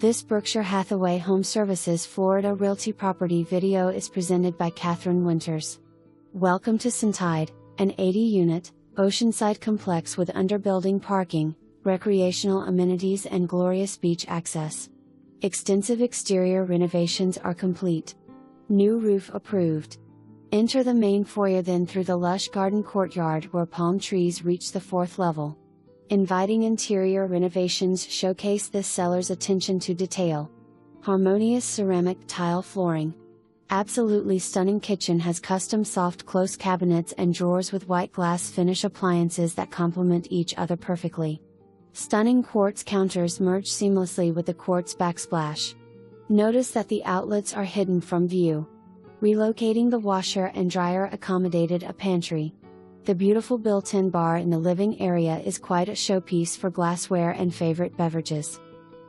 This Berkshire Hathaway HomeServices Florida Realty property video is presented by Catherine Winters. Welcome to Suntide, an 80-unit, oceanside complex with underbuilding parking, recreational amenities and glorious beach access. Extensive exterior renovations are complete. New roof approved. Enter the main foyer, then through the lush garden courtyard where palm trees reach the 4th level. Inviting interior renovations showcase this seller's attention to detail. Harmonious ceramic tile flooring. Absolutely stunning kitchen has custom soft close cabinets and drawers with white glass finish appliances that complement each other perfectly. Stunning quartz counters merge seamlessly with the quartz backsplash. Notice that the outlets are hidden from view. Relocating the washer and dryer accommodated a pantry. The beautiful built-in bar in the living area is quite a showpiece for glassware and favorite beverages.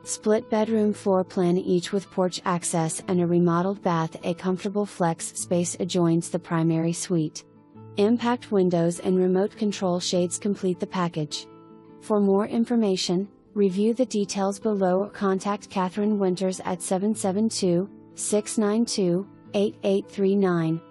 Split bedroom floor plan, each with porch access and a remodeled bath. A comfortable flex space adjoins the primary suite. Impact windows and remote control shades complete the package. For more information, review the details below or contact Catherine Winters at 772-692-8839.